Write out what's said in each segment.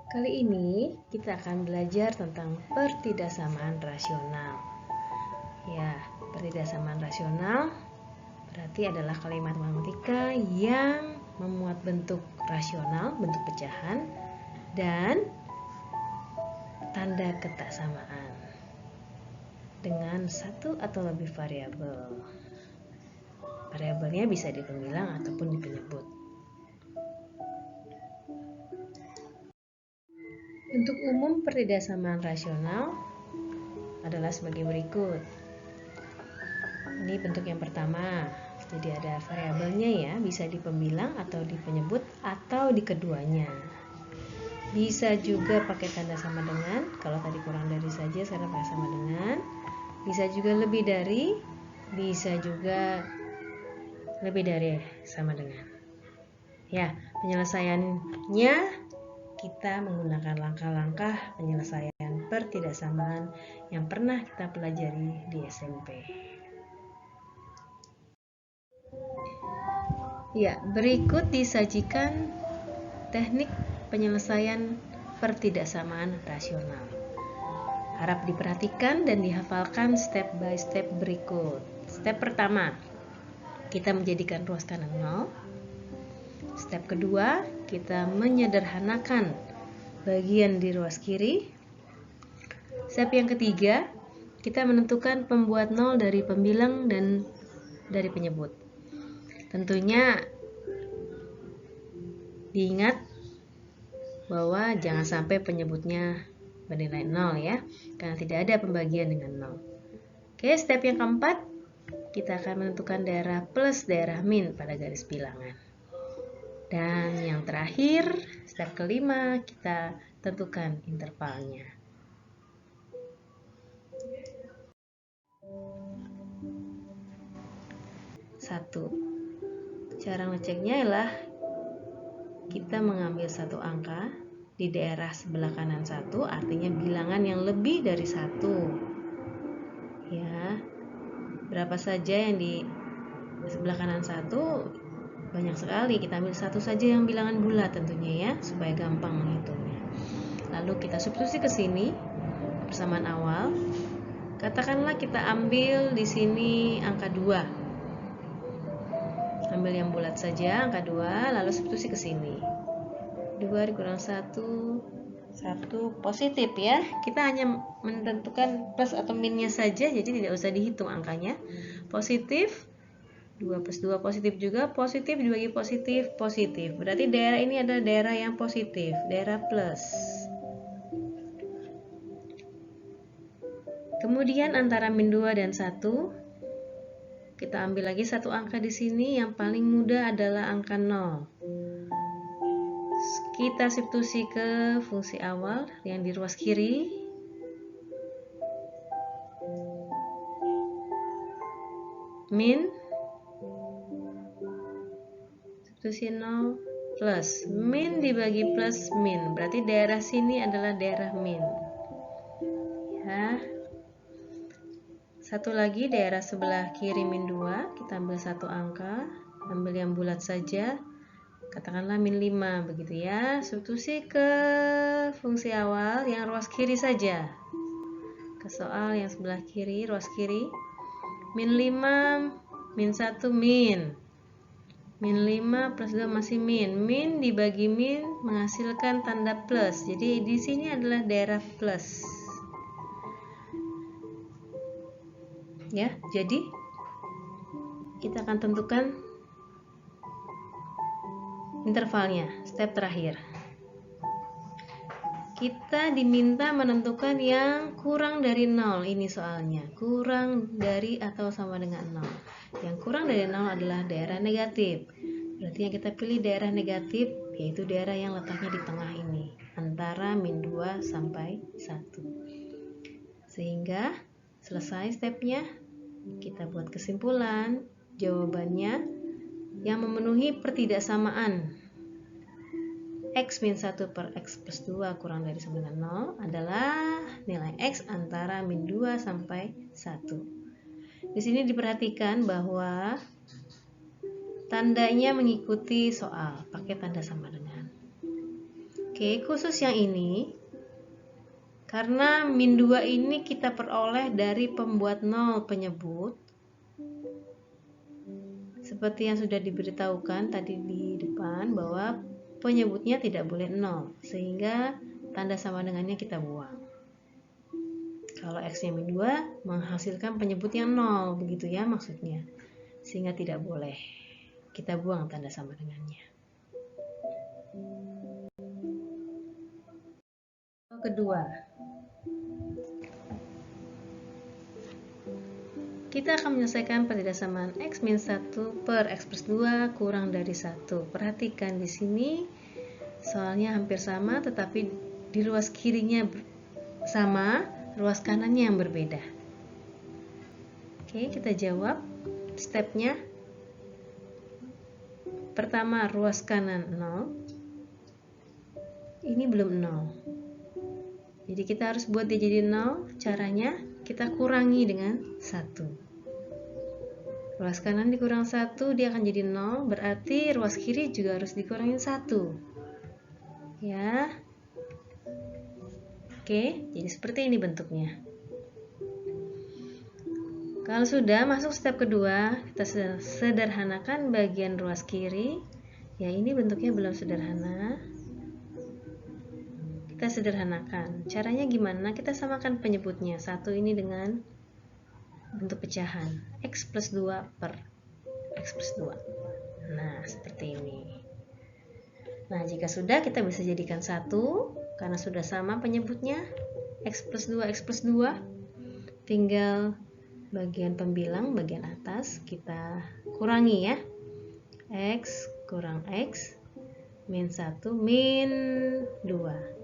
Kali ini kita akan belajar tentang pertidaksamaan rasional. Ya, pertidaksamaan rasional berarti adalah kalimat matematika yang memuat bentuk rasional, bentuk pecahan, dan tanda ketaksamaan dengan satu atau lebih variabel. Variabelnya bisa di pembilang ataupun di penyebut. Bentuk umum pertidaksamaan rasional adalah sebagai berikut. Ini bentuk yang pertama. Jadi ada variabelnya ya, bisa di pembilang atau di penyebut atau di keduanya. Bisa juga pakai tanda sama dengan, kalau tadi kurang dari saja sekarang pakai sama dengan. Bisa juga lebih dari, bisa juga lebih dari sama dengan. Ya, penyelesaiannya kita menggunakan langkah-langkah penyelesaian pertidaksamaan yang pernah kita pelajari di SMP. Ya, berikut disajikan teknik penyelesaian pertidaksamaan rasional. Harap diperhatikan dan dihafalkan step by step berikut. Step pertama, kita menjadikan ruas kanan 0. Step kedua, kita menyederhanakan bagian di ruas kiri. Step yang ketiga, kita menentukan pembuat 0 dari pembilang dan dari penyebut. Tentunya diingat bahwa jangan sampai penyebutnya bernilai 0 ya, karena tidak ada pembagian dengan 0. Oke, step yang keempat, kita akan menentukan daerah plus daerah min pada garis bilangan. Dan yang terakhir, step kelima, kita tentukan intervalnya. Satu, cara ngeceknya adalah kita mengambil satu angka di daerah sebelah kanan 1, artinya bilangan yang lebih dari 1. Ya, berapa saja yang di sebelah kanan 1, banyak sekali. Kita ambil satu saja yang bilangan bulat tentunya ya, supaya gampang menghitungnya. Lalu kita substitusi ke sini persamaan awal. Katakanlah kita ambil di sini angka 2. Ambil yang bulat saja, angka 2, lalu substitusi ke sini. 2 dikurang 1 positif ya. Kita hanya menentukan plus atau minnya saja, jadi tidak usah dihitung angkanya. Positif, 2 plus 2 positif juga, positif dibagi positif, positif. Berarti daerah ini adalah daerah yang positif, daerah plus. Kemudian antara min 2 dan 1, kita ambil lagi satu angka di sini, yang paling mudah adalah angka 0. Kita substitusi ke fungsi awal yang di ruas kiri. Min, substitusi 0, plus. Min dibagi plus min, berarti daerah sini adalah daerah min. Ya. Satu lagi daerah sebelah kiri min 2, kita ambil satu angka, ambil yang bulat saja, katakanlah min 5 begitu ya. Substitusi ke fungsi awal yang ruas kiri saja, ke soal yang sebelah kiri, ruas kiri. Min 5, min 1, min 5 plus 2 masih min. Min dibagi min menghasilkan tanda plus, jadi di sini adalah daerah plus. Ya, jadi kita akan tentukan intervalnya. Step terakhir, kita diminta menentukan yang kurang dari 0. Ini soalnya kurang dari atau sama dengan 0. Yang kurang dari 0 adalah daerah negatif. Berarti yang kita pilih daerah negatif, yaitu daerah yang letaknya di tengah ini, antara min 2 sampai 1. Sehingga selesai stepnya, kita buat kesimpulan. Jawabannya yang memenuhi pertidaksamaan x min 1 per x plus 2 kurang dari sama dengan 0 adalah nilai x antara min 2 sampai 1. Di sini diperhatikan bahwa tandanya mengikuti soal, pakai tanda sama dengan. Oke, khusus yang ini, karena min 2 ini kita peroleh dari pembuat nol penyebut, seperti yang sudah diberitahukan tadi di depan bahwa penyebutnya tidak boleh 0, sehingga tanda sama dengannya kita buang. Kalau X-nya min 2 menghasilkan penyebut yang 0, begitu ya maksudnya, sehingga tidak boleh kita buang tanda sama dengannya. Kedua, kita akan menyelesaikan pertidaksamaan X min 1 per X plus 2 kurang dari 1. Perhatikan di sini soalnya hampir sama, tetapi di ruas kirinya sama, ruas kanannya yang berbeda. Oke, kita jawab stepnya. Pertama, ruas kanan 0. Ini belum 0. Jadi kita harus buat dia jadi 0. Caranya kita kurangi dengan 1. Ruas kanan dikurang 1, dia akan jadi 0. Berarti ruas kiri juga harus dikurangin 1. Ya. Oke, jadi seperti ini bentuknya. Kalau sudah masuk step kedua, kita sederhanakan bagian ruas kiri. Ya, ini bentuknya belum sederhana. Kita sederhanakan. Caranya gimana? Kita samakan penyebutnya. 1 ini dengan bentuk pecahan. X plus 2 per X plus 2. Nah, seperti ini. Nah, jika sudah, kita bisa jadikan 1. Karena sudah sama penyebutnya. X plus 2, X plus 2. Tinggal bagian pembilang, bagian atas, kita kurangi ya. X kurang X. Min 1, min 2.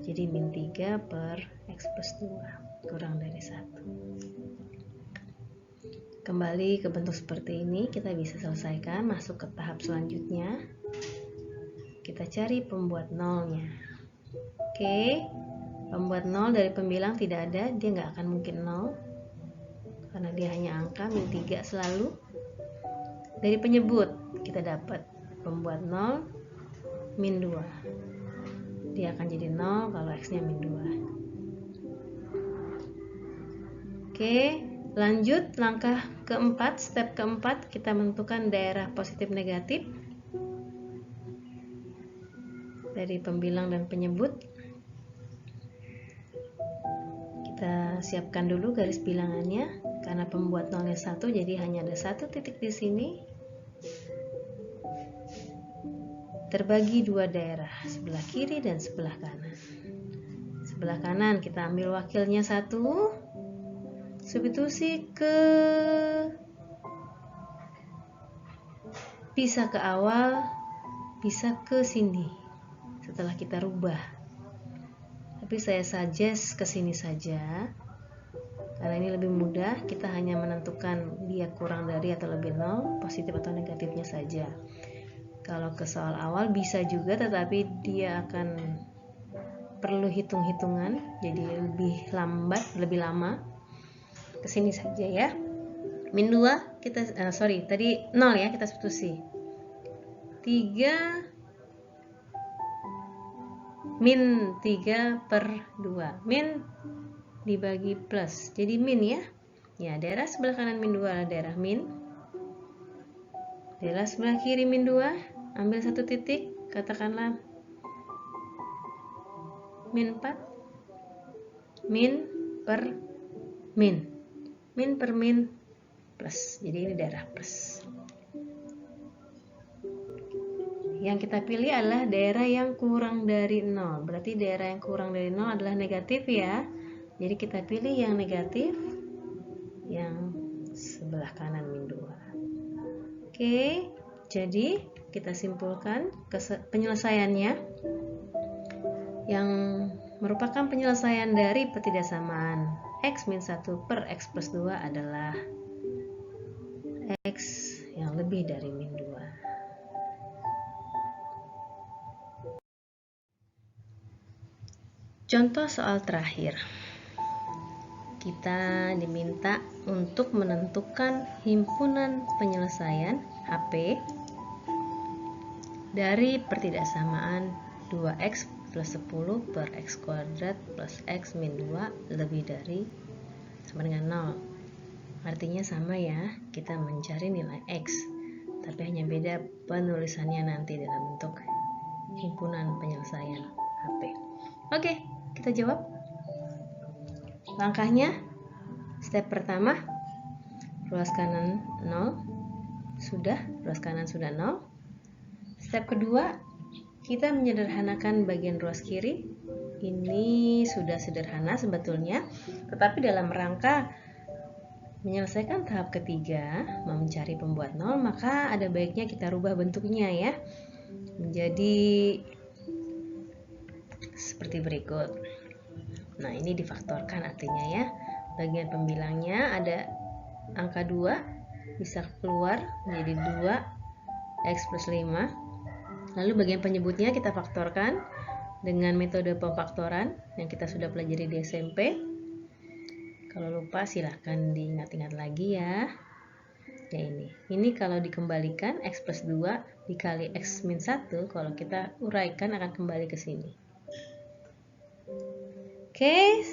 Jadi min 3 per X plus 2 kurang dari 1. Kembali ke bentuk seperti ini, kita bisa selesaikan, masuk ke tahap selanjutnya. Kita cari pembuat nolnya. Oke, pembuat 0 dari pembilang tidak ada, dia nggak akan mungkin 0. Karena dia hanya angka, min 3 selalu. Dari penyebut, kita dapat pembuat 0, min 2. Dia akan jadi 0 kalau X-nya min 2. Oke, lanjut langkah keempat, step keempat, kita menentukan daerah positif negatif dari pembilang dan penyebut. Kita siapkan dulu garis bilangannya, karena pembuat nolnya 1, jadi hanya ada 1 titik di sini. Terbagi 2 daerah, sebelah kiri dan sebelah kanan. Sebelah kanan kita ambil wakilnya 1, substitusi ke bisa ke awal, bisa ke sini setelah kita rubah. Tapi saya suggest ke sini saja, karena ini lebih mudah. Kita hanya menentukan dia kurang dari atau lebih 0, positif atau negatifnya saja. Kalau ke soal awal bisa juga, tetapi dia akan perlu hitung-hitungan, jadi lebih lambat, lebih lama. Kesini saja ya. Min 2 kita tadi 0 ya, kita substitusi. 3 min 3 per 2. Min dibagi plus, jadi min ya. Ya, daerah sebelah kanan min 2 adalah daerah min. Daerah sebelah kiri min 2. Ambil 1 titik, katakanlah min 4, min per min, min per min plus, jadi ini daerah plus. Yang kita pilih adalah daerah yang kurang dari 0, berarti daerah yang kurang dari 0 adalah negatif ya, jadi kita pilih yang negatif, yang sebelah kanan min 2. Oke, jadi kita simpulkan penyelesaiannya, yang merupakan penyelesaian dari pertidaksamaan X min 1 per X plus 2 adalah X yang lebih dari min 2. Contoh soal terakhir. Kita diminta untuk menentukan himpunan penyelesaian HP dari pertidaksamaan 2X plus 10 per x kuadrat plus x min 2 lebih dari sama dengan 0. Artinya sama ya, kita mencari nilai x, tapi hanya beda penulisannya nanti dalam bentuk himpunan penyelesaian HP. Oke, kita jawab. Langkahnya, step pertama, ruas kanan 0, ruas kanan sudah 0. Step kedua, kita menyederhanakan bagian ruas kiri. Ini sudah sederhana sebetulnya, tetapi dalam rangka menyelesaikan tahap ketiga, mencari pembuat 0, maka ada baiknya kita rubah bentuknya ya, menjadi seperti berikut. Nah, ini difaktorkan artinya ya, bagian pembilangnya ada angka 2, bisa keluar menjadi 2x plus 5. Lalu bagian penyebutnya kita faktorkan dengan metode pemfaktoran yang kita sudah pelajari di SMP. Kalau lupa silahkan diingat-ingat lagi ya. Ya ini kalau dikembalikan x plus 2 dikali x min 1, kalau kita uraikan akan kembali ke sini. Oke.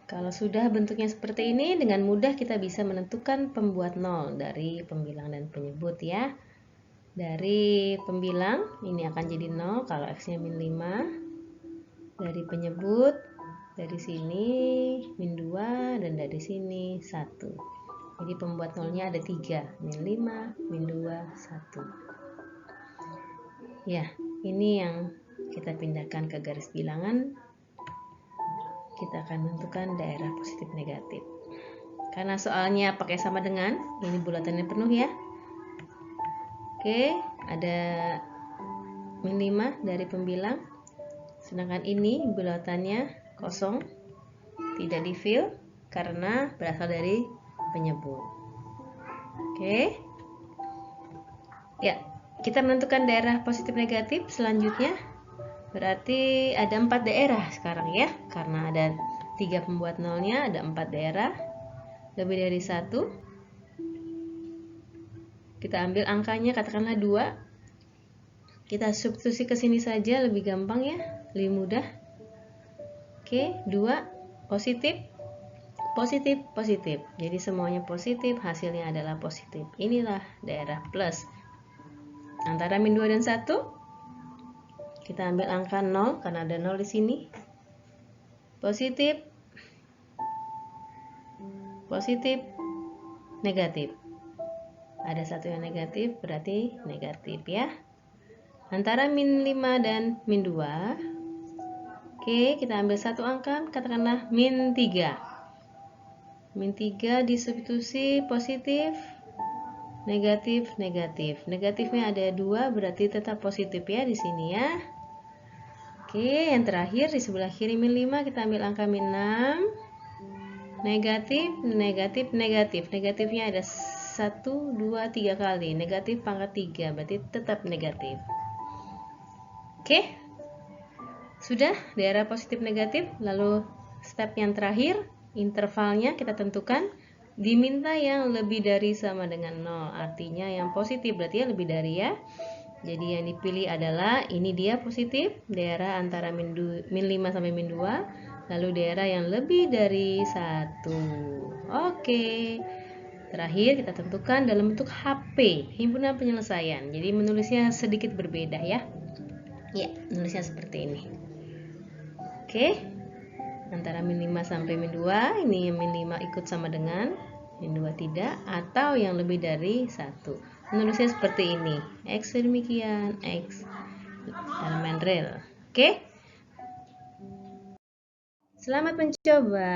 Kalau sudah bentuknya seperti ini, dengan mudah kita bisa menentukan pembuat 0 dari pembilang dan penyebut ya. Dari pembilang ini akan jadi 0 kalau x-nya min 5. Dari penyebut, dari sini min 2 dan dari sini 1. Jadi pembuat 0-nya ada 3, min 5, min 2, 1. Ya, ini yang kita pindahkan ke garis bilangan. Kita akan menentukan daerah positif negatif. Karena soalnya pakai sama dengan, ini bulatannya penuh ya. Oke, ada min 5 dari pembilang. Sedangkan ini bulatannya kosong, tidak di fill karena berasal dari penyebut. Oke. Ya, kita menentukan daerah positif negatif selanjutnya. Berarti ada 4 daerah sekarang ya, karena ada 3 pembuat 0-nya, ada 4 daerah, lebih dari 1. Kita ambil angkanya, katakanlah 2. Kita substitusi ke sini saja, lebih gampang ya, lebih mudah. Oke, 2 positif, positif, positif. Jadi semuanya positif, hasilnya adalah positif. Inilah daerah plus. Antara min 2 dan 1. Kita ambil angka 0 karena ada 0 di sini. Positif, positif, negatif. Ada satu yang negatif, berarti negatif ya. Antara min 5 dan min 2. Oke, kita ambil satu angka, katakanlah min 3. Min 3 disubstitusi positif, negatif, negatif. Negatifnya ada 2, berarti tetap positif ya di sini ya. Oke, yang terakhir di sebelah kiri min 5, kita ambil angka min 6. Negatif, negatif, negatif. Negatifnya ada 1, 2, 3 kali. Negatif pangkat 3, berarti tetap negatif. Oke, sudah daerah positif negatif. Lalu step yang terakhir, intervalnya kita tentukan. Diminta yang lebih dari sama dengan 0. Artinya yang positif berarti ya lebih dari ya. Jadi yang dipilih adalah ini dia positif, daerah antara min 5 sampai min 2, lalu daerah yang lebih dari 1. Oke. Terakhir kita tentukan dalam bentuk HP, himpunan penyelesaian. Jadi menulisnya sedikit berbeda ya. Ya, menulisnya seperti ini. Oke. Antara min 5 sampai min 2, ini min 5 ikut sama dengan, min 2 tidak, atau yang lebih dari 1. Menulisnya seperti ini, X demikian, X elemen real. Oke? Selamat mencoba.